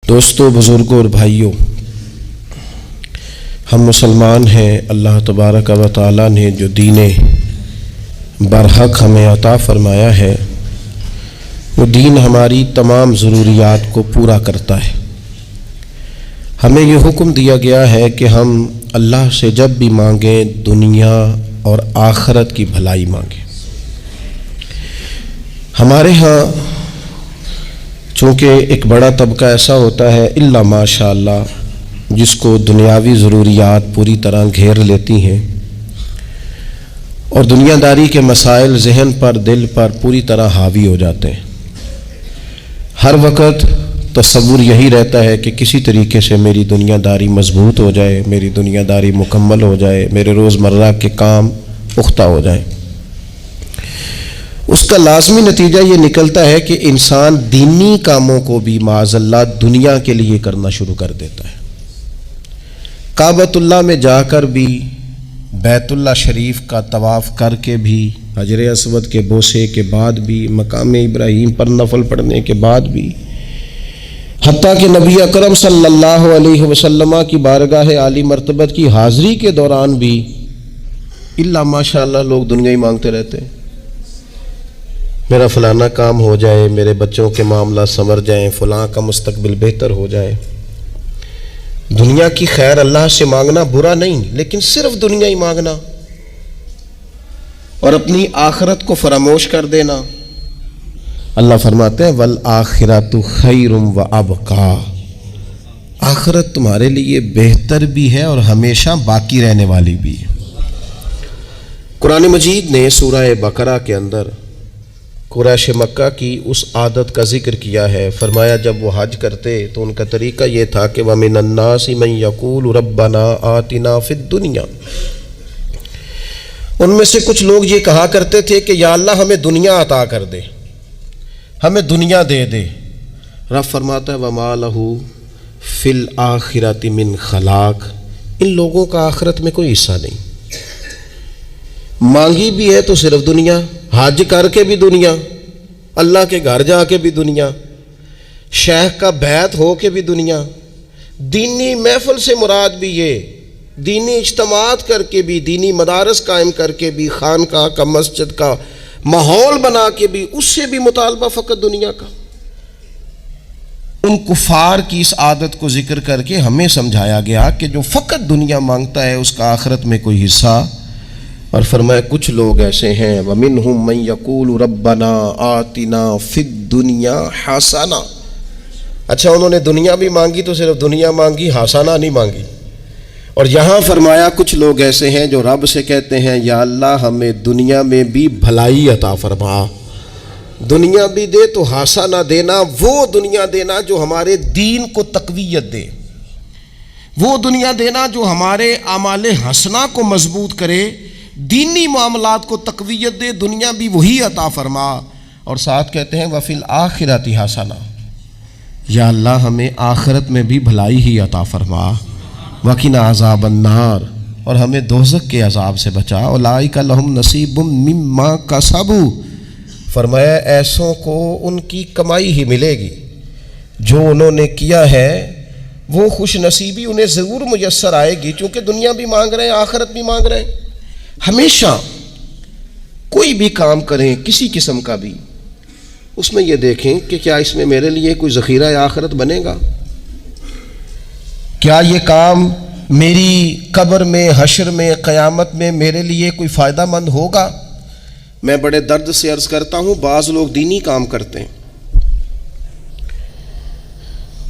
دوستو، بزرگوں اور بھائیوں، ہم مسلمان ہیں۔ اللہ تبارک و تعالی نے جو دین برحق ہمیں عطا فرمایا ہے، وہ دین ہماری تمام ضروریات کو پورا کرتا ہے۔ ہمیں یہ حکم دیا گیا ہے کہ ہم اللہ سے جب بھی مانگیں دنیا اور آخرت کی بھلائی مانگیں۔ ہمارے ہاں چونکہ ایک بڑا طبقہ ایسا ہوتا ہے الا ماشاء اللہ جس کو دنیاوی ضروریات پوری طرح گھیر لیتی ہیں اور دنیا داری کے مسائل ذہن پر دل پر پوری طرح حاوی ہو جاتے ہیں۔ ہر وقت تصور یہی رہتا ہے کہ کسی طریقے سے میری دنیا داری مضبوط ہو جائے، میری دنیا داری مکمل ہو جائے، میرے روزمرہ کے کام پختہ ہو جائیں۔ اس کا لازمی نتیجہ یہ نکلتا ہے کہ انسان دینی کاموں کو بھی معاذ اللہ دنیا کے لیے کرنا شروع کر دیتا ہے۔ کعبۃ اللہ میں جا کر بھی، بیت اللہ شریف کا طواف کر کے بھی، حجر اسود کے بوسے کے بعد بھی، مقام ابراہیم پر نفل پڑھنے کے بعد بھی، حتیٰ کہ نبی اکرم صلی اللہ علیہ وسلم کی بارگاہ عالی مرتبت کی حاضری کے دوران بھی الا ماشاء اللہ لوگ دنیا ہی مانگتے رہتے ہیں۔ میرا فلانا کام ہو جائے، میرے بچوں کے معاملات سنور جائیں، فلاں کا مستقبل بہتر ہو جائے۔ دنیا کی خیر اللہ سے مانگنا برا نہیں، لیکن صرف دنیا ہی مانگنا اور اپنی آخرت کو فراموش کر دینا۔ اللہ فرماتے ہیں والآخرۃ خیر وابقیٰ، آخرت تمہارے لیے بہتر بھی ہے اور ہمیشہ باقی رہنے والی بھی ہے۔ قرآن مجید نے سورہ بقرہ کے اندر قریش مکہ کی اس عادت کا ذکر کیا ہے۔ فرمایا جب وہ حج کرتے تو ان کا طریقہ یہ تھا کہ وَمِنَ النَّاسِ مَن يَقُولُ رَبَّنَا آتِنَا فِي الدُّنْيَا، ان میں سے کچھ لوگ یہ کہا کرتے تھے کہ یا اللہ ہمیں دنیا عطا کر دے، ہمیں دنیا دے دے۔ رب فرماتا ہے وَمَا لَهُ فِي الْآخِرَةِ مِنْ خَلَاقٍ، ان لوگوں کا آخرت میں کوئی حصہ نہیں۔ مانگی بھی ہے تو صرف دنیا، حج کر کے بھی دنیا، اللہ کے گھر جا کے بھی دنیا، شیخ کا بیعت ہو کے بھی دنیا، دینی محفل سے مراد بھی یہ، دینی اجتماعات کر کے بھی، دینی مدارس قائم کر کے بھی، خانقاہ کا مسجد کا ماحول بنا کے بھی، اس سے بھی مطالبہ فقط دنیا کا۔ ان کفار کی اس عادت کو ذکر کر کے ہمیں سمجھایا گیا کہ جو فقط دنیا مانگتا ہے اس کا آخرت میں کوئی حصہ، اور فرمایا کچھ لوگ ایسے ہیں وَمِنْهُمْ مَنْ يَقُولُ رَبَّنَا آتِنَا فِي الدُّنْيَا حَسَنَةً، اچھا انہوں نے دنیا بھی مانگی تو صرف دنیا مانگی، حسنہ نہیں مانگی۔ اور یہاں فرمایا کچھ لوگ ایسے ہیں جو رب سے کہتے ہیں یا اللہ ہمیں دنیا میں بھی بھلائی عطا فرما، دنیا بھی دے تو حسنہ دینا، وہ دنیا دینا جو ہمارے دین کو تقویت دے، وہ دنیا دینا جو ہمارے اعمال حسنہ کو مضبوط کرے، دینی معاملات کو تقویت دے، دنیا بھی وہی عطا فرما۔ اور ساتھ کہتے ہیں وَفِي الْآخِرَةِ حَسَنَةً، یا اللہ ہمیں آخرت میں بھی بھلائی ہی عطا فرما، وَقِنَا عَذَابَ النَّارِ، اور ہمیں دوزخ کے عذاب سے بچا، أُولَٰئِكَ لَهُمْ نَصِيبٌ مِّمَّا كَسَبُوا، فرمایا ایسوں کو ان کی کمائی ہی ملے گی، جو انہوں نے کیا ہے وہ خوش نصیبی انہیں ضرور میسر آئے گی، چونکہ دنیا بھی مانگ رہے ہیں، آخرت بھی مانگ رہے ہیں۔ ہمیشہ کوئی بھی کام کریں کسی قسم کا بھی، اس میں یہ دیکھیں کہ کیا اس میں میرے لیے کوئی ذخیرہ آخرت بنے گا، کیا یہ کام میری قبر میں، حشر میں، قیامت میں میرے لیے کوئی فائدہ مند ہوگا۔ میں بڑے درد سے عرض کرتا ہوں بعض لوگ دینی کام کرتے ہیں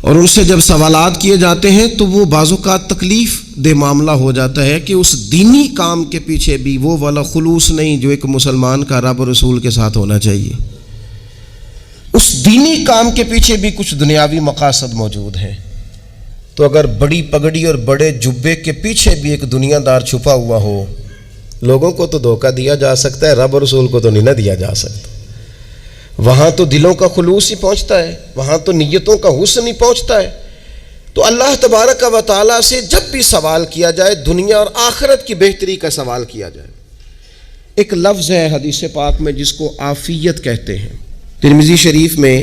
اور ان سے جب سوالات کیے جاتے ہیں تو وہ بعض اوقات تکلیف دہ معاملہ ہو جاتا ہے کہ اس دینی کام کے پیچھے بھی وہ والا خلوص نہیں جو ایک مسلمان کا رب اور رسول کے ساتھ ہونا چاہیے، اس دینی کام کے پیچھے بھی کچھ دنیاوی مقاصد موجود ہیں۔ تو اگر بڑی پگڑی اور بڑے جبے کے پیچھے بھی ایک دنیا دار چھپا ہوا ہو، لوگوں کو تو دھوکہ دیا جا سکتا ہے، رب اور رسول کو تو نہیں نہ دیا جا سکتا۔ وہاں تو دلوں کا خلوص ہی پہنچتا ہے، وہاں تو نیتوں کا حسن ہی پہنچتا ہے۔ تو اللہ تبارک و تعالیٰ سے جب بھی سوال کیا جائے دنیا اور آخرت کی بہتری کا سوال کیا جائے۔ ایک لفظ ہے حدیث پاک میں جس کو عافیت کہتے ہیں، ترمذی شریف میں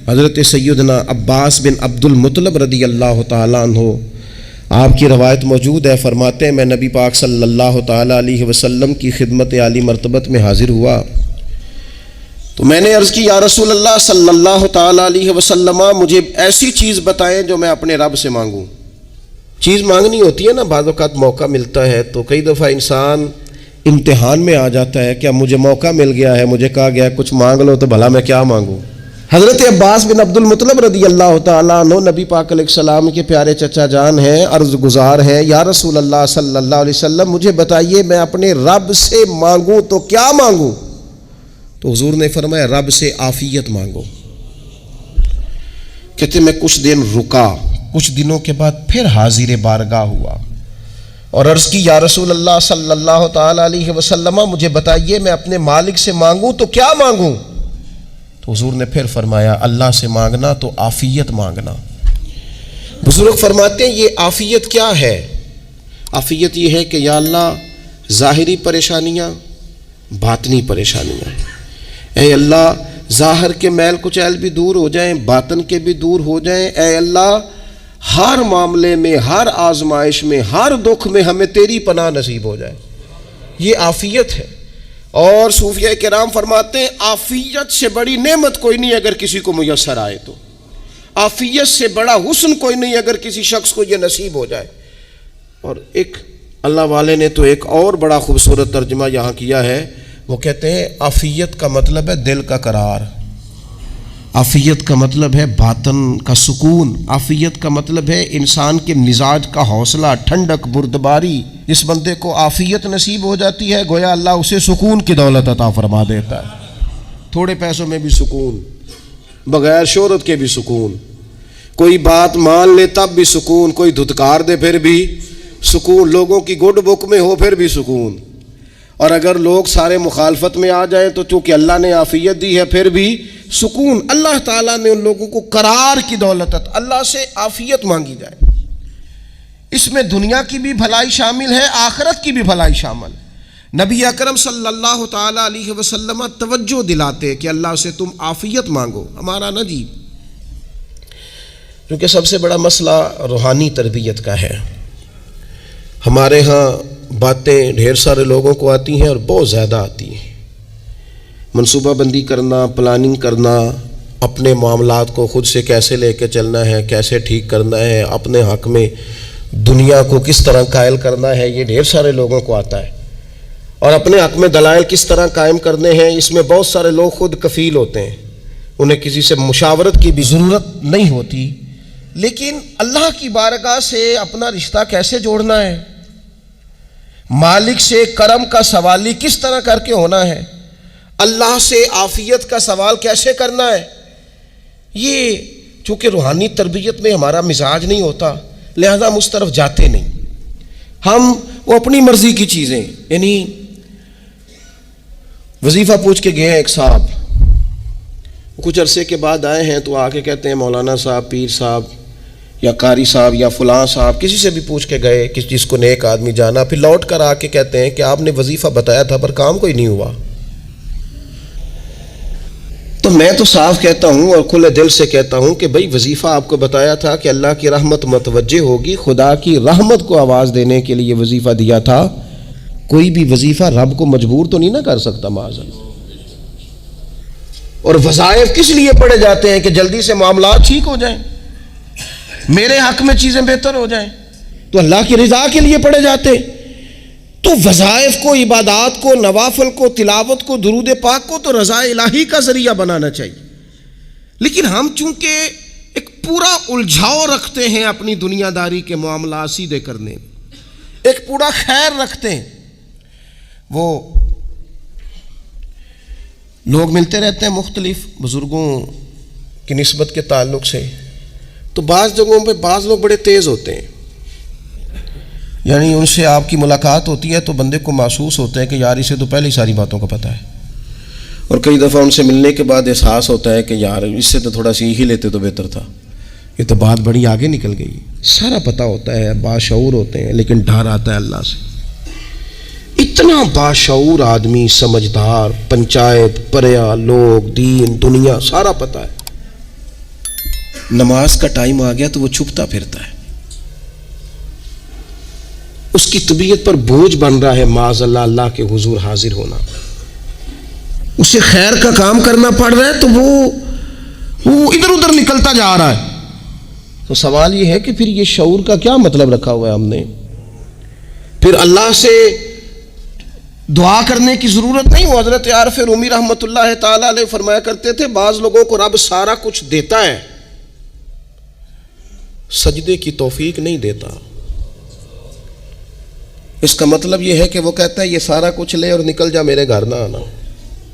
حضرت سیدنا عباس بن عبد المطلب رضی اللہ تعالیٰ عنہ، آپ کی روایت موجود ہے، فرماتے ہیں میں نبی پاک صلی اللہ تعالیٰ علیہ وسلم کی خدمت عالی مرتبت میں حاضر ہوا تو میں نے عرض کی یا رسول اللہ صلی اللہ تعالیٰ علیہ وسلم، مجھے ایسی چیز بتائیں جو میں اپنے رب سے مانگوں۔ چیز مانگنی ہوتی ہے نا، بعض اوقات موقع ملتا ہے تو کئی دفعہ انسان امتحان میں آ جاتا ہے، کیا مجھے موقع مل گیا ہے، مجھے کہا گیا کچھ مانگ لو تو بھلا میں کیا مانگوں۔ حضرت عباس بن عبد المطلب رضی اللہ تعالیٰ عنہ نبی پاک علیہ السلام کے پیارے چچا جان ہیں، عرض گزار ہیں یا رسول اللہ صلی اللہ علیہ وسلم، مجھے بتائیے میں اپنے رب سے مانگوں تو کیا مانگوں؟ تو حضور نے فرمایا رب سے عافیت مانگو۔ کہتے میں کچھ دن رکا، کچھ دنوں کے بعد پھر حاضر بارگاہ ہوا اور عرض کی یا رسول اللہ صلی اللہ تعالیٰ علیہ وسلم، مجھے بتائیے میں اپنے مالک سے مانگوں تو کیا مانگوں؟ تو حضور نے پھر فرمایا اللہ سے مانگنا تو عافیت مانگنا۔ بزرگ فرماتے ہیں یہ عافیت کیا ہے؟ عافیت یہ ہے کہ یا اللہ ظاہری پریشانیاں، باطنی پریشانیاں، اے اللہ ظاہر کے میل کچیل بھی دور ہو جائیں، باطن کے بھی دور ہو جائیں، اے اللہ ہر معاملے میں، ہر آزمائش میں، ہر دکھ میں ہمیں تیری پناہ نصیب ہو جائے، یہ عافیت ہے۔ اور صوفیہ کرام فرماتے ہیں عافیت سے بڑی نعمت کوئی نہیں اگر کسی کو میسر آئے تو، عافیت سے بڑا حسن کوئی نہیں اگر کسی شخص کو یہ نصیب ہو جائے۔ اور ایک اللہ والے نے تو ایک اور بڑا خوبصورت ترجمہ یہاں کیا ہے، وہ کہتے ہیں عافیت کا مطلب ہے دل کا قرار، عافیت کا مطلب ہے باطن کا سکون، عافیت کا مطلب ہے انسان کے مزاج کا حوصلہ، ٹھنڈک، بردباری۔ جس بندے کو عافیت نصیب ہو جاتی ہے گویا اللہ اسے سکون کی دولت عطا فرما دیتا ہے، تھوڑے پیسوں میں بھی سکون، بغیر شہرت کے بھی سکون، کوئی بات مان لے تب بھی سکون، کوئی دھتکار دے پھر بھی سکون، لوگوں کی گڈ بک میں ہو پھر بھی سکون، اور اگر لوگ سارے مخالفت میں آ جائیں تو چونکہ اللہ نے عافیت دی ہے پھر بھی سکون۔ اللہ تعالیٰ نے ان لوگوں کو قرار کی دولت، اللہ سے عافیت مانگی جائے، اس میں دنیا کی بھی بھلائی شامل ہے، آخرت کی بھی بھلائی شامل ہے۔ نبی اکرم صلی اللہ تعالیٰ علیہ وسلم توجہ دلاتے کہ اللہ سے تم عافیت مانگو۔ ہمارا نا جی کیونکہ سب سے بڑا مسئلہ روحانی تربیت کا ہے، ہمارے ہاں باتیں ڈھیر سارے لوگوں کو آتی ہیں اور بہت زیادہ آتی ہیں، منصوبہ بندی کرنا، پلاننگ کرنا، اپنے معاملات کو خود سے کیسے لے کے چلنا ہے، کیسے ٹھیک کرنا ہے، اپنے حق میں دنیا کو کس طرح قائل کرنا ہے، یہ ڈھیر سارے لوگوں کو آتا ہے، اور اپنے حق میں دلائل کس طرح قائم کرنے ہیں، اس میں بہت سارے لوگ خود کفیل ہوتے ہیں، انہیں کسی سے مشاورت کی بھی ضرورت نہیں ہوتی۔ لیکن اللہ کی بارگاہ سے اپنا رشتہ کیسے جوڑنا ہے، مالک سے کرم کا سوالی کس طرح کر کے ہونا ہے، اللہ سے عافیت کا سوال کیسے کرنا ہے، یہ چونکہ روحانی تربیت میں ہمارا مزاج نہیں ہوتا لہذا ہم اس طرف جاتے نہیں، ہم وہ اپنی مرضی کی چیزیں، یعنی وظیفہ پوچھ کے گئے ہیں ایک صاحب، کچھ عرصے کے بعد آئے ہیں تو آ کے کہتے ہیں مولانا صاحب، پیر صاحب یا قاری صاحب یا فلاں صاحب، کسی سے بھی پوچھ کے گئے جس کو نیک آدمی جانا، پھر لوٹ کر آ کے کہتے ہیں کہ آپ نے وظیفہ بتایا تھا پر کام کوئی نہیں ہوا۔ تو میں تو صاف کہتا ہوں اور کھلے دل سے کہتا ہوں کہ بھئی وظیفہ آپ کو بتایا تھا کہ اللہ کی رحمت متوجہ ہوگی، خدا کی رحمت کو آواز دینے کے لیے وظیفہ دیا تھا، کوئی بھی وظیفہ رب کو مجبور تو نہیں نہ کر سکتا معاذ اللہ۔ اور وظائف کس لیے پڑھے جاتے ہیں کہ جلدی سے معاملات ٹھیک ہو جائیں، میرے حق میں چیزیں بہتر ہو جائیں، تو اللہ کی رضا کے لیے پڑھے جاتے۔ تو وظائف کو، عبادات کو، نوافل کو، تلاوت کو، درود پاک کو تو رضا الہی کا ذریعہ بنانا چاہیے، لیکن ہم چونکہ ایک پورا الجھاؤ رکھتے ہیں اپنی دنیا داری کے معاملات سیدھے کرنے میں، ایک پورا خیر رکھتے ہیں، وہ لوگ ملتے رہتے ہیں مختلف بزرگوں کی نسبت کے تعلق سے، تو بعض جگہوں پہ بعض لوگ بڑے تیز ہوتے ہیں، یعنی ان سے آپ کی ملاقات ہوتی ہے تو بندے کو محسوس ہوتا ہے کہ یار اسے تو پہلے ہی ساری باتوں کا پتہ ہے، اور کئی دفعہ ان سے ملنے کے بعد احساس ہوتا ہے کہ یار اس سے تو تھوڑا سیکھ ہی لیتے تو بہتر تھا، یہ تو بات بڑی آگے نکل گئی، سارا پتہ ہوتا ہے، باشعور ہوتے ہیں، لیکن ڈر آتا ہے اللہ سے۔ اتنا باشعور آدمی، سمجھدار، پنچایت، پریا، لوگ، دین، دنیا سارا پتہ ہے، نماز کا ٹائم آ گیا تو وہ چھپتا پھرتا ہے، اس کی طبیعت پر بوجھ بن رہا ہے معاذ اللہ اللہ کے حضور حاضر ہونا، اسے خیر کا کام کرنا پڑ رہا ہے تو وہ ادھر ادھر نکلتا جا رہا ہے۔ تو سوال یہ ہے کہ پھر یہ شعور کا کیا مطلب رکھا ہوا ہے ہم نے؟ پھر اللہ سے دعا کرنے کی ضرورت نہیں۔ وہ حضرت عارف رومی رحمۃ اللہ تعالی علیہ فرمایا کرتے تھے بعض لوگوں کو رب سارا کچھ دیتا ہے، سجدے کی توفیق نہیں دیتا۔ اس کا مطلب یہ ہے کہ وہ کہتا ہے یہ سارا کچھ لے اور نکل جا، میرے گھر نہ آنا،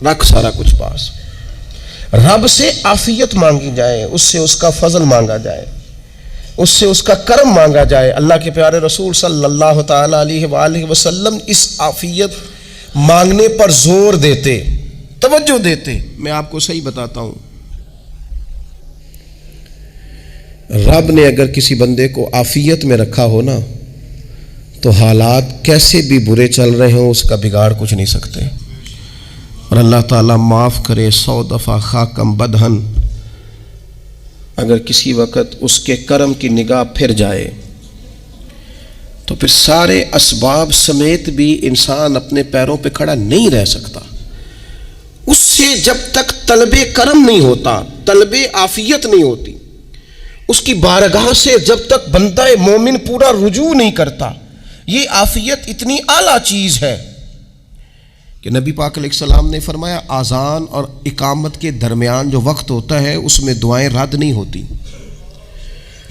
رکھ سارا کچھ پاس۔ رب سے عافیت مانگی جائے، اس سے اس کا فضل مانگا جائے، اس سے اس کا کرم مانگا جائے۔ اللہ کے پیارے رسول صلی اللہ تعالی علیہ وآلہ وسلم اس عافیت مانگنے پر زور دیتے، توجہ دیتے۔ میں آپ کو صحیح بتاتا ہوں، رب نے اگر کسی بندے کو عافیت میں رکھا ہو نا تو حالات کیسے بھی برے چل رہے ہوں اس کا بگاڑ کچھ نہیں سکتے۔ اور اللہ تعالیٰ معاف کرے، 100 دفعہ خاکم بدہن اگر کسی وقت اس کے کرم کی نگاہ پھر جائے تو پھر سارے اسباب سمیت بھی انسان اپنے پیروں پہ کھڑا نہیں رہ سکتا۔ اس سے جب تک طلب کرم نہیں ہوتا، طلب عافیت نہیں ہوتی، اس کی بارگاہ سے جب تک بندہ مومن پورا رجوع نہیں کرتا، یہ عافیت اتنی اعلیٰ چیز ہے کہ نبی پاک علیہ السلام نے فرمایا اذان اور اقامت کے درمیان جو وقت ہوتا ہے اس میں دعائیں رد نہیں ہوتی۔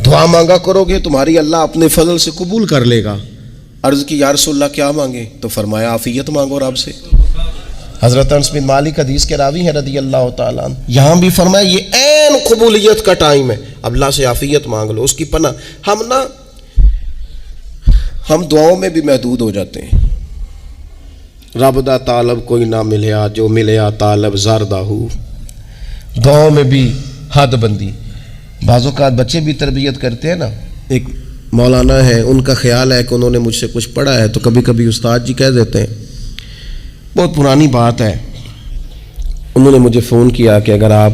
دعا مانگا کرو گے تمہاری اللہ اپنے فضل سے قبول کر لے گا۔ عرض کی یا رسول اللہ کیا مانگے؟ تو فرمایا عافیت مانگو رب سے۔ حضرت انس بن مالک حدیث کے راوی ہیں رضی اللہ تعالیٰ عنہ، یہاں بھی فرمایا یہ عین قبولیت کا ٹائم ہے، اب اللہ سے عافیت مانگ لو، اس کی پناہ۔ ہم دعاؤں میں بھی محدود ہو جاتے ہیں۔ رب دا طالب کوئی نہ ملیا، جو ملیا طالب زردہ ہو، دعاؤں میں بھی حد بندی۔ بعض اوقات بچے بھی تربیت کرتے ہیں نا، ایک مولانا ہے ان کا خیال ہے کہ انہوں نے مجھ سے کچھ پڑھا ہے تو کبھی کبھی استاد جی کہہ دیتے ہیں، بہت پرانی بات ہے، انہوں نے مجھے فون کیا کہ اگر آپ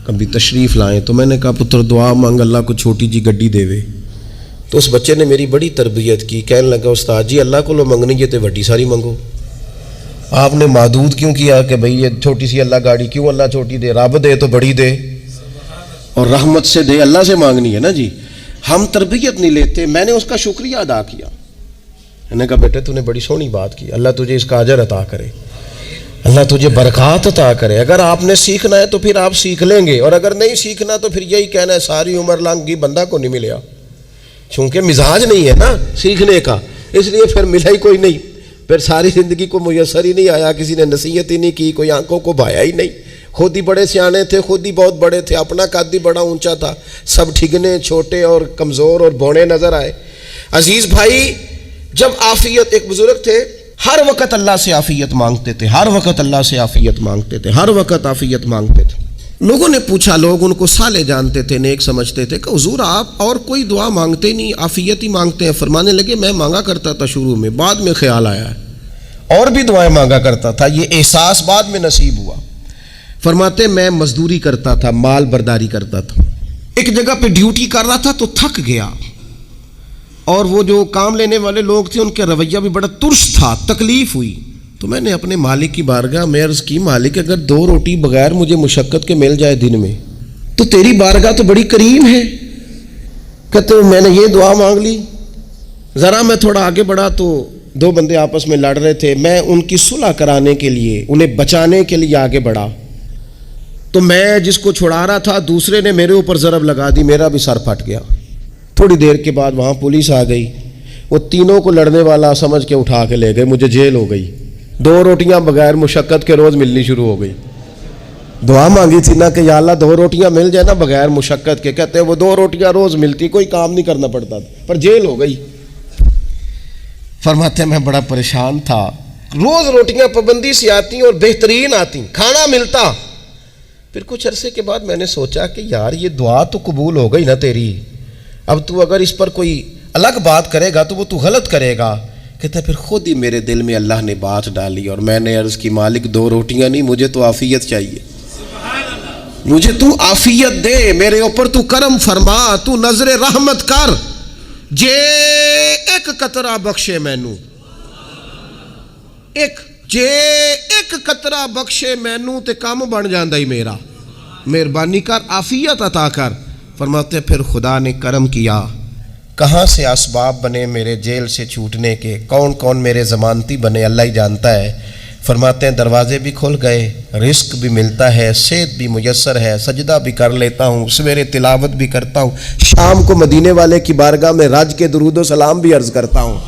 کبھی تشریف لائیں، تو میں نے کہا پتر دعا مانگ اللہ کو چھوٹی جی گڈی دے وے۔ تو اس بچے نے میری بڑی تربیت کی، کہنے لگا استاد جی اللہ کو لو منگنی ہے تو وڈی ساری منگو، آپ نے محدود کیوں کیا کہ بھئی یہ چھوٹی سی اللہ گاڑی کیوں اللہ چھوٹی دے، رب دے تو بڑی دے اور رحمت سے دے، اللہ سے مانگنی ہے نا جی۔ ہم تربیت نہیں لیتے۔ میں نے اس کا شکریہ ادا کیا، میں نے کہا بیٹے تو نے بڑی سونی بات کی، اللہ تجھے اس کا اجر عطا کرے، اللہ تجھے برکات عطا کرے۔ اگر آپ نے سیکھنا ہے تو پھر آپ سیکھ لیں گے، اور اگر نہیں سیکھنا تو پھر یہی کہنا ہے ساری عمر لنگی بندہ کو نہیں ملیا، چونکہ مزاج نہیں ہے نا سیکھنے کا، اس لیے پھر ملا ہی کوئی نہیں، پھر ساری زندگی کو میسر ہی نہیں آیا، کسی نے نصیحت ہی نہیں کی، کوئی آنکھوں کو بھایا ہی نہیں، خود ہی بڑے سیانے تھے، خود ہی بہت بڑے تھے، اپنا قد ہی بڑا اونچا تھا، سب ٹھگنے چھوٹے اور کمزور اور بونے نظر آئے۔ عزیز بھائی، جب عافیت، ایک بزرگ تھے ہر وقت اللہ سے عافیت مانگتے تھے، ہر وقت اللہ سے عافیت مانگتے تھے، ہر وقت عافیت مانگتے تھے۔ لوگوں نے پوچھا، لوگ ان کو صالح جانتے تھے، نیک سمجھتے تھے کہ حضور آپ اور کوئی دعا مانگتے نہیں، عافیت ہی مانگتے ہیں۔ فرمانے لگے میں مانگا کرتا تھا شروع میں، بعد میں خیال آیا ہے اور بھی دعائیں مانگا کرتا تھا، یہ احساس بعد میں نصیب ہوا۔ فرماتے میں مزدوری کرتا تھا، مال برداری کرتا تھا، ایک جگہ پہ ڈیوٹی کر رہا تھا تو تھک گیا، اور وہ جو کام لینے والے لوگ تھے ان کے رویہ بھی بڑا ترس تھا، تکلیف ہوئی، تو میں نے اپنے مالک کی بارگاہ میں عرض کی مالک اگر 2 روٹی بغیر مجھے مشقت کے مل جائے دن میں تو تیری بارگاہ تو بڑی کریم ہے۔ کہتے میں نے یہ دعا مانگ لی، ذرا میں تھوڑا آگے بڑھا تو 2 بندے آپس میں لڑ رہے تھے، میں ان کی صلح کرانے کے لیے، انہیں بچانے کے لیے آگے بڑھا، تو میں جس کو چھڑا رہا تھا دوسرے نے میرے اوپر ضرب لگا دی، میرا بھی سر پھٹ گیا۔ تھوڑی دیر کے بعد وہاں پولیس آ گئی، وہ تینوں کو لڑنے والا سمجھ کے اٹھا کے لے گئے، مجھے جیل ہو گئی، 2 روٹیاں بغیر مشقت کے روز ملنی شروع ہو گئی۔ دعا مانگی تھی نا کہ یا اللہ 2 روٹیاں مل جائے نا بغیر مشقت کے، کہتے ہیں وہ 2 روٹیاں روز ملتی، کوئی کام نہیں کرنا پڑتا تھا، پر جیل ہو گئی۔ فرماتے ہیں میں بڑا پریشان تھا، روز روٹیاں پابندی سے آتی اور بہترین آتی، کھانا ملتا۔ پھر کچھ عرصے کے بعد میں نے سوچا کہ یار یہ دعا تو قبول ہو گئی نا تیری، اب تو اگر اس پر کوئی الگ بات کرے گا تو وہ تو غلط کرے گا۔ کہتا ہے پھر خود ہی میرے دل میں اللہ نے بات ڈالی اور میں نے عرض کی مالک 2 روٹیاں نہیں، مجھے تو عافیت چاہیے، مجھے تو آفیت دے، میرے اوپر تو کرم فرما، تو نظر رحمت کر، جے ایک قطرہ بخشے مینوں، جے ایک قطرہ بخشے مینوں تے کام بن جاندا ہی میرا، مہربانی کر آفیت عطا کر۔ فرماتے پھر خدا نے کرم کیا، کہاں سے اسباب بنے میرے جیل سے چھوٹنے کے، کون کون میرے ضمانتی بنے اللہ ہی جانتا ہے۔ فرماتے ہیں دروازے بھی کھل گئے، رزق بھی ملتا ہے، صحت بھی میسر ہے، سجدہ بھی کر لیتا ہوں، سویرے تلاوت بھی کرتا ہوں، شام کو مدینے والے کی بارگاہ میں رج کے درود و سلام بھی عرض کرتا ہوں،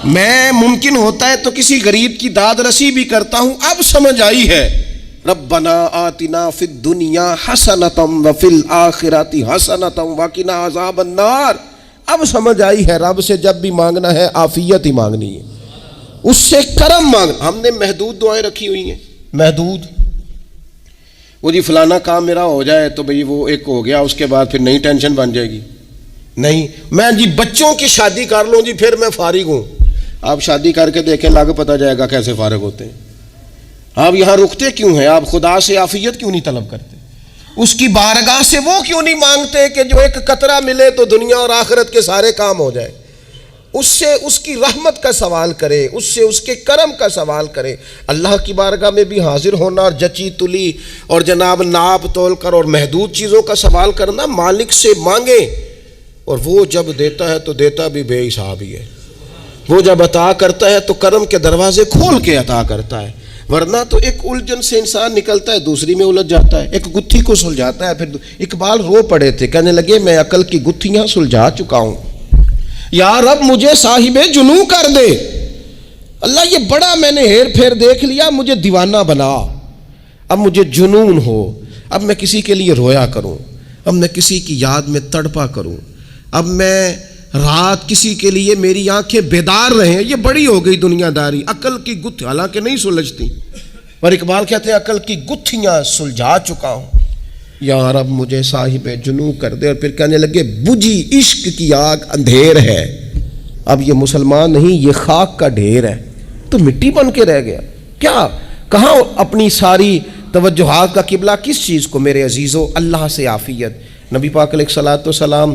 میں ممکن ہوتا ہے تو کسی غریب کی داد رسی بھی کرتا ہوں۔ اب سمجھ آئی ہے، ربنا آتنا فی الدنیا حسنۃ وفی الآخرۃ حسنۃ وقنا عذاب النار۔ اب سمجھ آئی ہے رب سے جب بھی مانگنا ہے آفیت ہی مانگنی ہے، اس سے کرم مانگنا۔ ہم نے محدود دعائیں رکھی ہوئی ہیں، محدود، وہ جی فلانا کام میرا ہو جائے تو بھئی وہ ایک ہو گیا، اس کے بعد پھر نئی ٹینشن بن جائے گی، نہیں میں جی بچوں کی شادی کر لوں جی پھر میں فارغ ہوں۔ آپ شادی کر کے دیکھیں، لاگ پتہ جائے گا کیسے فارغ ہوتے ہیں۔ آپ یہاں رکتے کیوں ہیں؟ آپ خدا سے عافیت کیوں نہیں طلب کرتے؟ اس کی بارگاہ سے وہ کیوں نہیں مانگتے کہ جو ایک قطرہ ملے تو دنیا اور آخرت کے سارے کام ہو جائے؟ اس سے اس کی رحمت کا سوال کرے، اس سے اس کے کرم کا سوال کرے۔ اللہ کی بارگاہ میں بھی حاضر ہونا اور جچی تلی اور جناب ناپ تول کر اور محدود چیزوں کا سوال کرنا، مالک سے مانگے، اور وہ جب دیتا ہے تو دیتا بھی بے حساب ہی ہے۔ وہ جب عطا کرتا ہے تو کرم کے دروازے کھول کے عطا کرتا ہے، ورنہ تو ایک الجھن سے انسان نکلتا ہے دوسری میں الجھ جاتا ہے، ایک گتھی کو سلجھاتا ہے پھر۔ اقبال رو پڑے تھے، کہنے لگے میں عقل کی گتھیاں سلجھا چکا ہوں، یا رب مجھے صاحب جنوں کر دے۔ اللہ یہ بڑا میں نے ہیر پھیر دیکھ لیا، مجھے دیوانہ بنا، اب مجھے جنون ہو، اب میں کسی کے لیے رویا کروں، اب میں کسی کی یاد میں تڑپا کروں، اب میں رات کسی کے لیے میری آنکھیں بیدار رہیں۔ یہ بڑی ہو گئی دنیا داری، عقل کی گتھی حالانکہ نہیں سلجھتی، پر اقبال کہتے ہیں عقل کی گتھیاں سلجھا چکا ہوں، یا رب مجھے صاحب جنوں کر دے۔ اور پھر کہنے لگے بجھی عشق کی آگ اندھیر ہے، اب یہ مسلمان نہیں، یہ خاک کا ڈھیر ہے، تو مٹی بن کے رہ گیا۔ کیا کہاں اپنی ساری توجہات کا قبلہ کس چیز کو؟ میرے عزیزو اللہ سے عافیت۔ نبی پاک علیہ الصلوۃ والسلام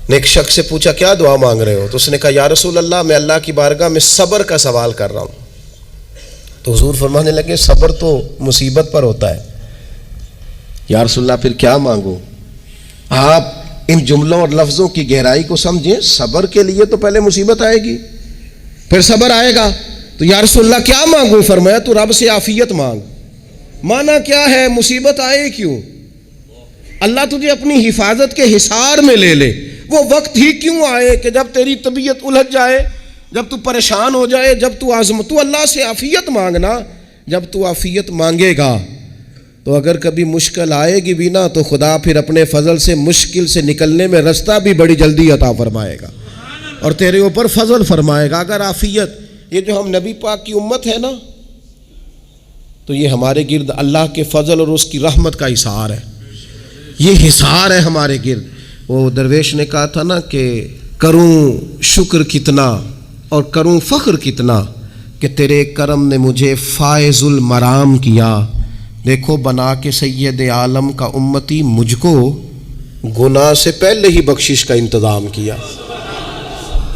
نے ایک شخص سے پوچھا کیا دعا مانگ رہے ہو؟ تو اس نے کہا یا رسول اللہ میں اللہ کی بارگاہ میں صبر کا سوال کر رہا ہوں۔ تو حضور فرمانے لگے صبر تو مصیبت پر ہوتا ہے۔ یا رسول اللہ پھر کیا مانگو؟ آپ ان جملوں اور لفظوں کی گہرائی کو سمجھیں، صبر کے لیے تو پہلے مصیبت آئے گی پھر صبر آئے گا۔ تو یا رسول اللہ کیا مانگوں؟ فرمایا تو رب سے عافیت مانگ۔ مانا کیا ہے؟ مصیبت آئے کیوں؟ اللہ تجھے اپنی حفاظت کے حصار میں لے لے، وہ وقت ہی کیوں آئے کہ جب تیری طبیعت الجھ جائے، جب تو پریشان ہو جائے، جب تو تو اللہ سے عافیت مانگنا۔ جب تو عافیت مانگے گا تو اگر کبھی مشکل آئے گی بھی نا تو خدا پھر اپنے فضل سے مشکل سے نکلنے میں رستہ بھی بڑی جلدی عطا فرمائے گا اور تیرے اوپر فضل فرمائے گا۔ اگر عافیت، یہ جو ہم نبی پاک کی امت ہے نا، تو یہ ہمارے گرد اللہ کے فضل اور اس کی رحمت کا حصار ہے، یہ حصار ہے ہمارے گرد۔ وہ درویش نے کہا تھا نا کہ کروں شکر کتنا اور کروں فخر کتنا کہ تیرے کرم نے مجھے فائز المرام کیا، دیکھو بنا کے سید عالم کا امتی مجھ کو گناہ سے پہلے ہی بخشش کا انتظام کیا۔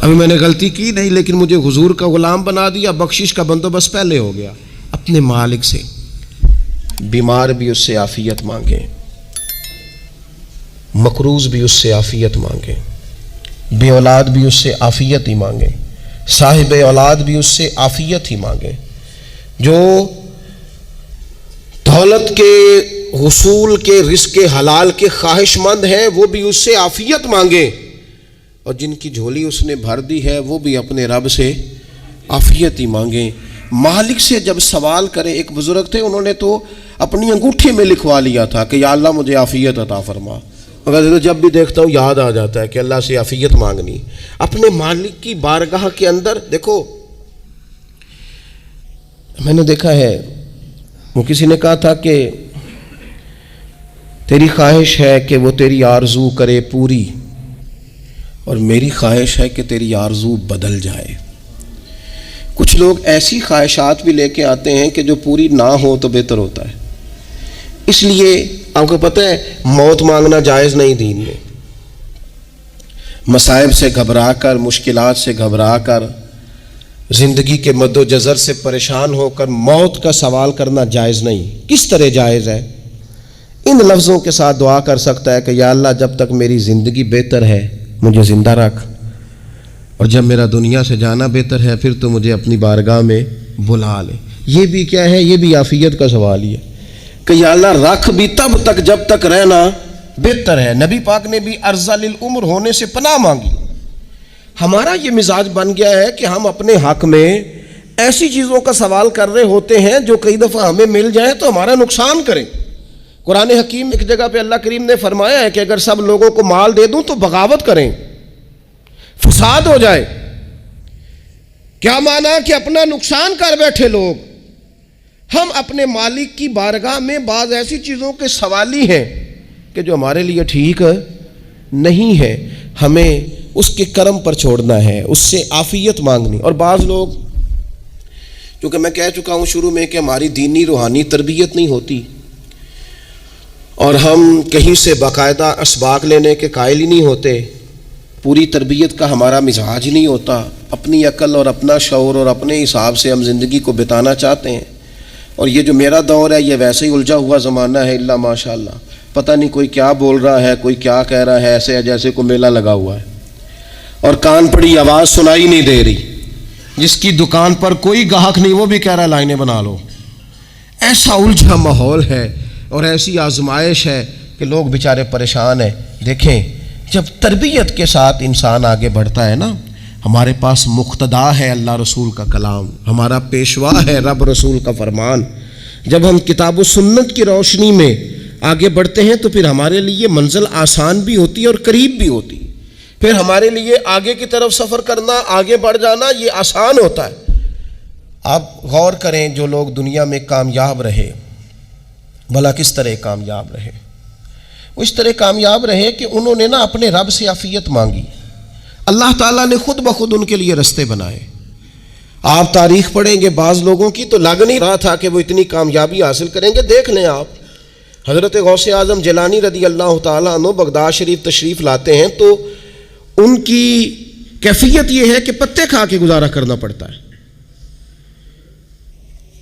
ابھی میں نے غلطی کی نہیں لیکن مجھے حضور کا غلام بنا دیا، بخشش کا بندوبست پہلے ہو گیا۔ اپنے مالک سے بیمار بھی اس سے عافیت مانگیں، مقروض بھی اس سے عافیت مانگیں، بے اولاد بھی اس سے عافیت ہی مانگیں، صاحب اولاد بھی اس سے عافیت ہی مانگیں، جو دولت کے حصول کے رزق حلال کے خواہش مند ہیں وہ بھی اس سے عافیت مانگیں، اور جن کی جھولی اس نے بھر دی ہے وہ بھی اپنے رب سے عافیت ہی مانگیں۔ مالک سے جب سوال کرے، ایک بزرگ تھے انہوں نے تو اپنی انگوٹھی میں لکھوا لیا تھا کہ یا اللہ مجھے عافیت عطا فرما، مگر جب بھی دیکھتا ہوں یاد آ جاتا ہے کہ اللہ سے عافیت مانگنی اپنے مالک کی بارگاہ کے اندر۔ دیکھو میں نے دیکھا ہے، وہ کسی نے کہا تھا کہ تیری خواہش ہے کہ وہ تیری آرزو کرے پوری، اور میری خواہش ہے کہ تیری آرزو بدل جائے۔ کچھ لوگ ایسی خواہشات بھی لے کے آتے ہیں کہ جو پوری نہ ہو تو بہتر ہوتا ہے، اس لیے آپ کو پتہ ہے موت مانگنا جائز نہیں دین میں. مصائب سے گھبرا کر، مشکلات سے گھبرا کر، زندگی کے مد و جزر سے پریشان ہو کر موت کا سوال کرنا جائز نہیں. کس طرح جائز ہے؟ ان لفظوں کے ساتھ دعا کر سکتا ہے کہ یا اللہ جب تک میری زندگی بہتر ہے مجھے زندہ رکھ، اور جب میرا دنیا سے جانا بہتر ہے پھر تو مجھے اپنی بارگاہ میں بلا لے. یہ بھی کیا ہے؟ یہ بھی عافیت کا سوال ہی ہے کہ یا اللہ رکھ بھی تب تک جب تک رہنا بہتر ہے. نبی پاک نے بھی ارذل العمر ہونے سے پناہ مانگی. ہمارا یہ مزاج بن گیا ہے کہ ہم اپنے حق میں ایسی چیزوں کا سوال کر رہے ہوتے ہیں جو کئی دفعہ ہمیں مل جائیں تو ہمارا نقصان کریں. قرآن حکیم ایک جگہ پہ اللہ کریم نے فرمایا ہے کہ اگر سب لوگوں کو مال دے دوں تو بغاوت کریں، فساد ہو جائے. کیا مانا؟ کہ اپنا نقصان کر بیٹھے لوگ. ہم اپنے مالک کی بارگاہ میں بعض ایسی چیزوں کے سوالی ہیں کہ جو ہمارے لیے ٹھیک نہیں ہے، ہمیں اس کے کرم پر چھوڑنا ہے، اس سے عافیت مانگنی. اور بعض لوگ، کیونکہ میں کہہ چکا ہوں شروع میں کہ ہماری دینی روحانی تربیت نہیں ہوتی اور ہم کہیں سے باقاعدہ اسباق لینے کے قائل ہی نہیں ہوتے، پوری تربیت کا ہمارا مزاج ہی نہیں ہوتا. اپنی عقل اور اپنا شعور اور اپنے حساب سے ہم زندگی کو بتانا چاہتے ہیں. اور یہ جو میرا دور ہے یہ ویسے ہی الجھا ہوا زمانہ ہے، اللہ ماشاء اللہ. پتہ نہیں کوئی کیا بول رہا ہے، کوئی کیا کہہ رہا ہے، ایسے ہے جیسے کوئی میلہ لگا ہوا ہے اور کان پڑی آواز سنائی نہیں دے رہی. جس کی دکان پر کوئی گاہک نہیں وہ بھی کہہ رہا ہے لائنیں بنا لو. ایسا الجھا ماحول ہے اور ایسی آزمائش ہے کہ لوگ بیچارے پریشان ہیں. دیکھیں جب تربیت کے ساتھ انسان آگے بڑھتا ہے نا، ہمارے پاس مقتدا ہے اللہ رسول کا کلام، ہمارا پیشوا ہے رب رسول کا فرمان. جب ہم کتاب و سنت کی روشنی میں آگے بڑھتے ہیں تو پھر ہمارے لیے منزل آسان بھی ہوتی ہے اور قریب بھی ہوتی ہے. پھر ہمارے لیے آگے کی طرف سفر کرنا، آگے بڑھ جانا یہ آسان ہوتا ہے. آپ غور کریں جو لوگ دنیا میں کامیاب رہے، بھلا کس طرح کامیاب رہے؟ وہ اس طرح کامیاب رہے کہ انہوں نے نا اپنے رب سے عافیت مانگی. اللہ تعالیٰ نے خود بخود ان کے لیے رستے بنائے. آپ تاریخ پڑھیں گے بعض لوگوں کی تو لگ نہیں رہا تھا کہ وہ اتنی کامیابی حاصل کریں گے. دیکھ لیں آپ حضرت غوث اعظم جیلانی رضی اللہ تعالیٰ عنہ بغداد شریف تشریف لاتے ہیں تو ان کی کیفیت یہ ہے کہ پتے کھا کے گزارا کرنا پڑتا ہے.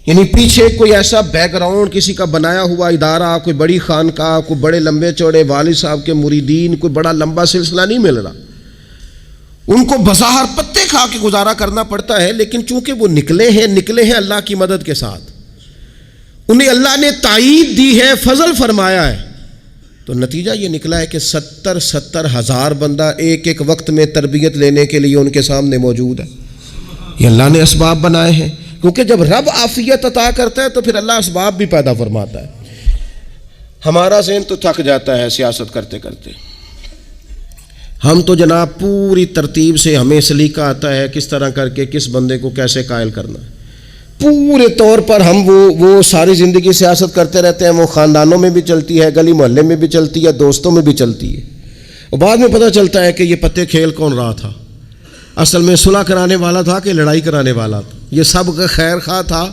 یعنی پیچھے کوئی ایسا بیک گراؤنڈ کسی کا بنایا ہوا ادارہ، کوئی بڑی خانقاہ، کوئی بڑے لمبے چوڑے والد صاحب کے مریدین، کوئی بڑا لمبا سلسلہ نہیں مل رہا. ان کو بظاہر پتے کھا کے گزارا کرنا پڑتا ہے، لیکن چونکہ وہ نکلے ہیں اللہ کی مدد کے ساتھ، انہیں اللہ نے تائید دی ہے، فضل فرمایا ہے، تو نتیجہ یہ نکلا ہے کہ 70 ہزار بندہ ایک ایک وقت میں تربیت لینے کے لیے ان کے سامنے موجود ہے. یہ اللہ نے اسباب بنائے ہیں، کیونکہ جب رب عافیت عطا کرتا ہے تو پھر اللہ اسباب بھی پیدا فرماتا ہے. ہمارا ذہن تو تھک جاتا ہے سیاست کرتے کرتے. ہم تو جناب پوری ترتیب سے ہمیں سلیقہ آتا ہے کس طرح کر کے کس بندے کو کیسے قائل کرنا ہے. پورے طور پر ہم وہ ساری زندگی سیاست کرتے رہتے ہیں. وہ خاندانوں میں بھی چلتی ہے، گلی محلے میں بھی چلتی ہے، دوستوں میں بھی چلتی ہے. اور بعد میں پتہ چلتا ہے کہ یہ پتے کھیل کون رہا تھا. اصل میں صلح کرانے والا تھا کہ لڑائی کرانے والا تھا. یہ سب کا خیر خواہ تھا،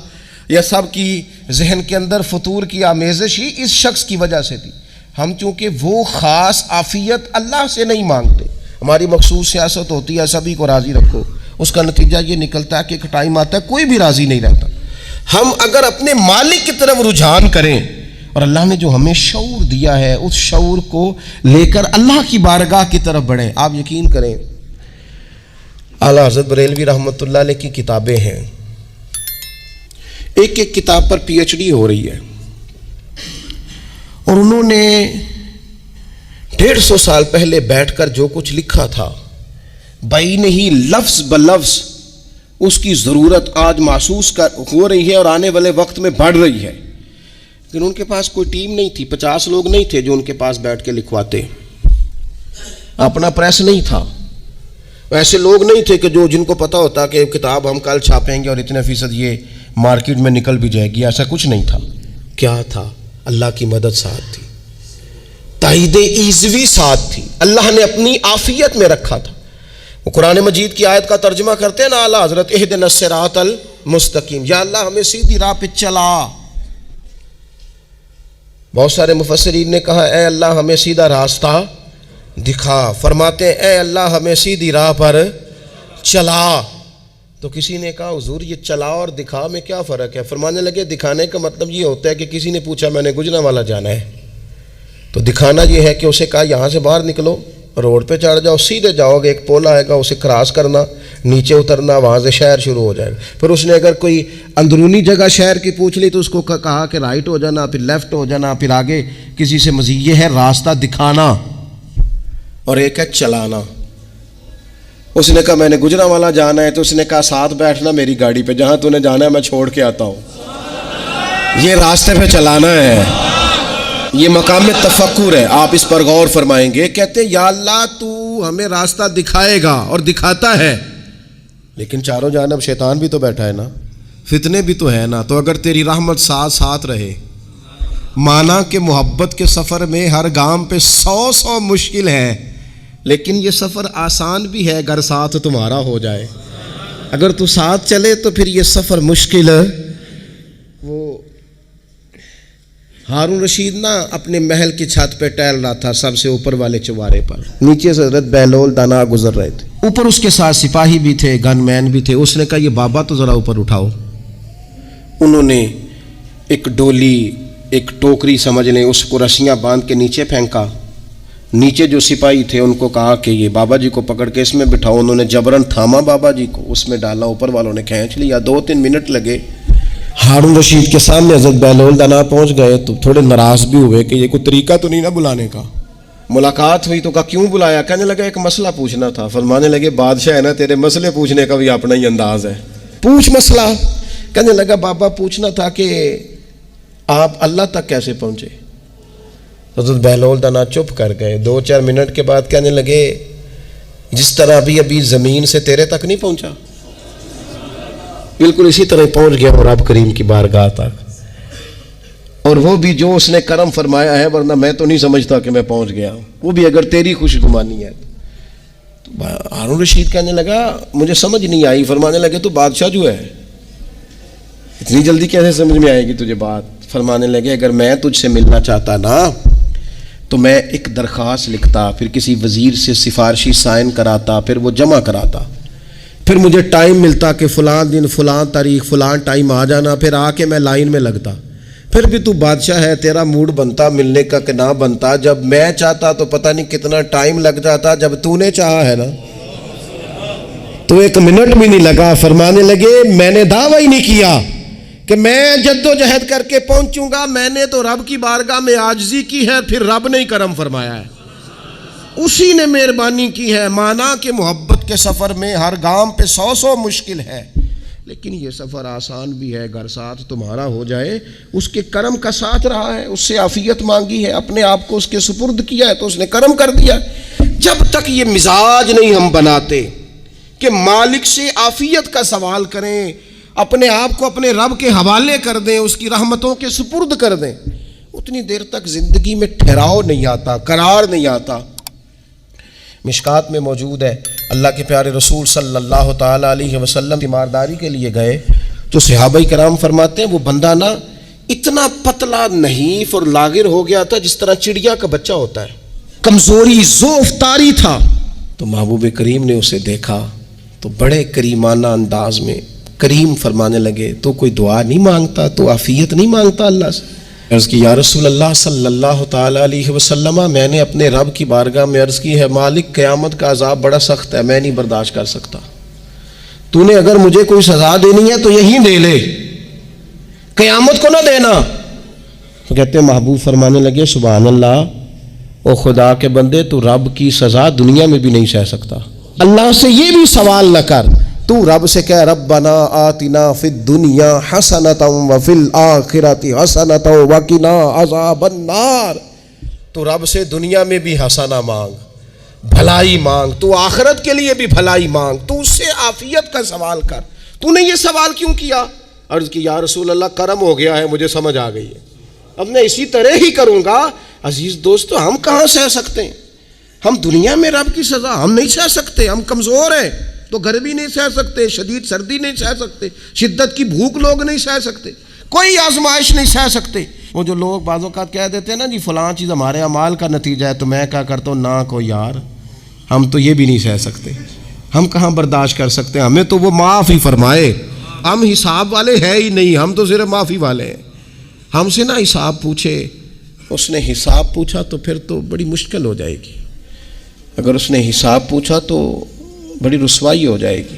یہ سب کی ذہن کے اندر فطور کی آمیزش ہی اس شخص کی وجہ سے تھی. ہم چونکہ وہ خاص عافیت اللہ سے نہیں مانگتے، ہماری مخصوص سیاست ہوتی ہے سبھی کو راضی رکھو. اس کا نتیجہ یہ نکلتا ہے کہ ایک ٹائم آتا ہے کوئی بھی راضی نہیں رہتا. ہم اگر اپنے مالک کی طرف رجحان کریں اور اللہ نے جو ہمیں شعور دیا ہے اس شعور کو لے کر اللہ کی بارگاہ کی طرف بڑھیں. آپ یقین کریں اعلیٰ حضرت بریلوی رحمۃ اللہ علیہ کی کتابیں ہیں، ایک ایک کتاب پر پی ایچ ڈی ہو رہی ہے، اور انہوں نے 150 سال پہلے بیٹھ کر جو کچھ لکھا تھا بھائی نہیں لفظ بلفظ اس کی ضرورت آج محسوس ہو رہی ہے اور آنے والے وقت میں بڑھ رہی ہے. لیکن ان کے پاس کوئی ٹیم نہیں تھی، 50 لوگ نہیں تھے جو ان کے پاس بیٹھ کے لکھواتے، اپنا پریس نہیں تھا، ایسے لوگ نہیں تھے کہ جن کو پتا ہوتا کہ کتاب ہم کل چھاپیں گے اور اتنے فیصد یہ مارکیٹ میں نکل بھی جائے گی. ایسا کچھ نہیں تھا. کیا تھا؟ اللہ کی مدد ساتھ تھی، تائید ایزوی ساتھ تھی، اللہ نے اپنی عافیت میں رکھا تھا. وہ قرآن مجید کی آیت کا ترجمہ کرتے ہیں نا اعلیٰ حضرت اہدنا الصراط المستقیم، یا اللہ ہمیں سیدھی راہ پہ چلا. بہت سارے مفسرین نے کہا اے اللہ ہمیں سیدھا راستہ دکھا، فرماتے ہیں اے اللہ ہمیں سیدھی راہ پر چلا۔ تو کسی نے کہا حضور یہ چلا اور دکھا میں کیا فرق ہے؟ فرمانے لگے دکھانے کا مطلب یہ ہوتا ہے کہ کسی نے پوچھا میں نے گجرانوالہ جانا ہے، تو دکھانا یہ ہے کہ اسے کہا یہاں سے باہر نکلو، روڈ پہ چڑھ جاؤ، سیدھے جاؤ گے، ایک پول آئے گا اسے کراس کرنا، نیچے اترنا، وہاں سے شہر شروع ہو جائے گا۔ پھر اس نے اگر کوئی اندرونی جگہ شہر کی پوچھ لی تو اس کو کہا کہ رائٹ ہو جانا، پھر لیفٹ ہو جانا، پھر آگے کسی سے مزید۔ یہ ہے راستہ دکھانا، اور ایک ہے چلانا۔ اس نے کہا میں نے گجرانوالہ جانا ہے، تو اس نے کہا ساتھ بیٹھنا میری گاڑی پہ، جہاں تو نے جانا ہے میں چھوڑ کے آتا ہوں۔ یہ راستے پہ چلانا ہے، یہ مقام تفکر ہے، آپ اس پر غور فرمائیں گے۔ کہتے ہیں یا اللہ تو ہمیں راستہ دکھائے گا اور دکھاتا ہے، لیکن چاروں جانب شیطان بھی تو بیٹھا ہے نا، فتنے بھی تو ہے نا، تو اگر تیری رحمت ساتھ رہے، مانا کہ محبت کے سفر میں ہر گام پہ 100 مشکل ہے، لیکن یہ سفر آسان بھی ہے اگر ساتھ تمہارا ہو جائے۔ اگر تو ساتھ چلے تو پھر یہ سفر مشکل ہے۔ وہ ہارون رشید نا اپنے محل کی چھت پہ ٹہل رہا تھا، سب سے اوپر والے چوارے پر، نیچے سے حضرت بہلول دانا گزر رہے تھے، اوپر اس کے ساتھ سپاہی بھی تھے، گن مین بھی تھے۔ اس نے کہا یہ بابا تو ذرا اوپر اٹھاؤ۔ انہوں نے ایک ڈولی، ایک ٹوکری سمجھ لیں، اس کو رسیاں باندھ کے نیچے پھینکا۔ نیچے جو سپاہی تھے ان کو کہا کہ یہ بابا جی کو پکڑ کے اس میں بٹھاؤ۔ انہوں نے جبرن تھاما بابا جی کو، اس میں ڈالا، اوپر والوں نے کھینچ لیا۔ 2-3 منٹ لگے۔ ہارون رشید کے سامنے حضرت بہلول دانا پہنچ گئے تو تھوڑے ناراض بھی ہوئے کہ یہ کوئی طریقہ تو نہیں نا بلانے کا۔ ملاقات ہوئی تو کہا کیوں بلایا؟ کہنے لگا ایک مسئلہ پوچھنا تھا۔ فرمانے لگے بادشاہ ہے نا، تیرے مسئلے پوچھنے کا بھی اپنا ہی انداز ہے، پوچھ مسئلہ۔ کہنے لگا بابا پوچھنا تھا کہ آپ اللہ تک کیسے پہنچے؟ حضرت بہلول دانا چپ کر گئے۔ 2-4 منٹ کے بعد کہنے لگے جس طرح ابھی زمین سے تیرے تک نہیں پہنچا، بالکل اسی طرح پہنچ گیا اور رب کریم کی بارگاہ تک، اور وہ بھی جو اس نے کرم فرمایا ہے، ورنہ میں تو نہیں سمجھتا کہ میں پہنچ گیا، وہ بھی اگر تیری خوش گمانی ہے۔ تو ہارون رشید کہنے لگا مجھے سمجھ نہیں آئی۔ فرمانے لگے تو بادشاہ جو ہے اتنی جلدی کیسے سمجھ میں آئے گی تجھے بات؟ فرمانے لگے اگر میں تجھ سے ملنا چاہتا نا تو میں ایک درخواست لکھتا، پھر کسی وزیر سے سفارشی سائن کراتا، پھر وہ جمع کراتا، پھر مجھے ٹائم ملتا کہ فلاں دن فلاں تاریخ فلاں ٹائم آ جانا، پھر آ کے میں لائن میں لگتا، پھر بھی تو بادشاہ ہے، تیرا موڈ بنتا ملنے کا کہ نہ بنتا۔ جب میں چاہتا تو پتہ نہیں کتنا ٹائم لگ جاتا، جب تو نے چاہا ہے نا تو 1 منٹ بھی نہیں لگا۔ فرمانے لگے میں نے دعویٰ ہی نہیں کیا کہ میں جد و جہد کر کے پہنچوں گا، میں نے تو رب کی بارگاہ میں عاجزی کی ہے، پھر رب نے ہی کرم فرمایا ہے، اسی نے مہربانی کی ہے۔ مانا کہ محبت کے سفر میں ہر گام پہ 100 مشکل ہے، لیکن یہ سفر آسان بھی ہے اگر ساتھ تمہارا ہو جائے۔ اس کے کرم کا ساتھ رہا ہے، اس سے عافیت مانگی ہے، اپنے آپ کو اس کے سپرد کیا ہے تو اس نے کرم کر دیا۔ جب تک یہ مزاج نہیں ہم بناتے کہ مالک سے عافیت کا سوال کریں، اپنے آپ کو اپنے رب کے حوالے کر دیں، اس کی رحمتوں کے سپرد کر دیں، اتنی دیر تک زندگی میں ٹھہراؤ نہیں آتا، قرار نہیں آتا۔ مشکات میں موجود ہے، اللہ کے پیارے رسول صلی اللہ تعالی علیہ وسلم تیمارداری کے لیے گئے تو صحابہ کرام فرماتے ہیں وہ بندہ نا اتنا پتلا نحیف اور لاغر ہو گیا تھا جس طرح چڑیا کا بچہ ہوتا ہے، کمزوری ضعف طاری تھا۔ تو محبوب کریم نے اسے دیکھا تو بڑے کریمانہ انداز میں کریم فرمانے لگے تو کوئی دعا نہیں مانگتا، تو عافیت نہیں مانگتا اللہ سے؟ عرض کی یا رسول اللہ صلی اللہ تعالی علیہ وسلم، میں نے اپنے رب کی بارگاہ میں عرض کی ہے مالک قیامت کا عذاب بڑا سخت ہے، میں نہیں برداشت کر سکتا، تو نے اگر مجھے کوئی سزا دینی ہے تو یہی دے لے، قیامت کو نہ دینا۔ تو کہتے ہیں محبوب فرمانے لگے سبحان اللہ، او خدا کے بندے تو رب کی سزا دنیا میں بھی نہیں سہ سکتا، اللہ سے یہ بھی سوال نہ کر، تو رب سے کہہ ربنا آتنا فی الدنیا حسنۃ وفی الآخرۃ حسنۃ وقنا عذاب النار، تو رب سے دنیا میں بھی حسنہ مانگ، بھلائی مانگ، تو آخرت کے لیے بھی بھلائی مانگ، تو اس سے عافیت کا سوال کر۔ تو نے یہ سوال کیوں کیا؟ عرض کی یا رسول اللہ کرم ہو گیا ہے، مجھے سمجھ آ گئی ہے، اب میں اسی طرح ہی کروں گا۔ عزیز دوستو ہم کہاں سہ سکتے ہیں؟ ہم دنیا میں رب کی سزا ہم نہیں سہ سکتے، ہم کمزور ہیں تو گرمی نہیں سہ سکتے، شدید سردی نہیں سہ سکتے، شدت کی بھوک لوگ نہیں سہ سکتے، کوئی آزمائش نہیں سہ سکتے، وہ جو لوگ بعض اوقات کہہ دیتے ہیں نا جی فلاں چیز ہمارے اعمال کا نتیجہ ہے، تو میں کیا کرتا ہوں، نہ کو یار، ہم تو یہ بھی نہیں سہ سکتے، ہم کہاں برداشت کر سکتے ہیں، ہمیں تو وہ معاف ہی فرمائے، ہم حساب والے ہے ہی نہیں، ہم تو صرف معافی والے ہیں۔ ہم سے نہ حساب پوچھے، اس نے حساب پوچھا تو پھر تو بڑی مشکل ہو جائے گی، اگر اس نے حساب پوچھا تو بڑی رسوائی ہو جائے گی،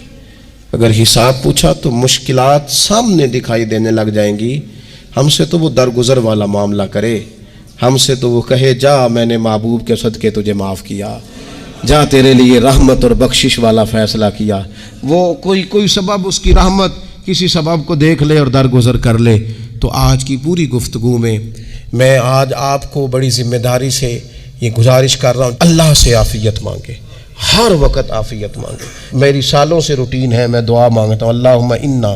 اگر حساب پوچھا تو مشکلات سامنے دکھائی دینے لگ جائیں گی۔ ہم سے تو وہ درگزر والا معاملہ کرے، ہم سے تو وہ کہے جا میں نے محبوب کے صدقے تجھے معاف کیا، جا تیرے لیے رحمت اور بخشش والا فیصلہ کیا۔ وہ کوئی سبب، اس کی رحمت کسی سبب کو دیکھ لے اور درگزر کر لے۔ تو آج کی پوری گفتگو میں آج آپ کو بڑی ذمہ داری سے یہ گزارش کر رہا ہوں، اللہ سے عافیت مانگے، ہر وقت عافیت مانگے۔ میری سالوں سے روٹین ہے، میں دعا مانگتا ہوں، اللہم انا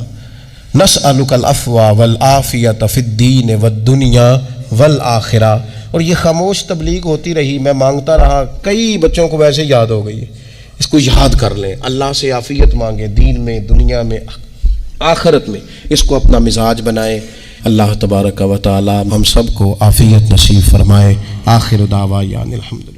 نسألک العفو والعافیت فی الدین والدنیا والآخرہ۔ اور یہ خاموش تبلیغ ہوتی رہی، میں مانگتا رہا، کئی بچوں کو ویسے یاد ہو گئی، اس کو یاد کر لیں، اللہ سے عافیت مانگیں، دین میں، دنیا میں، آخرت میں، اس کو اپنا مزاج بنائیں۔ اللہ تبارک و تعالی ہم سب کو عافیت نصیب فرمائے۔ آخر دعوانا الحمدللہ۔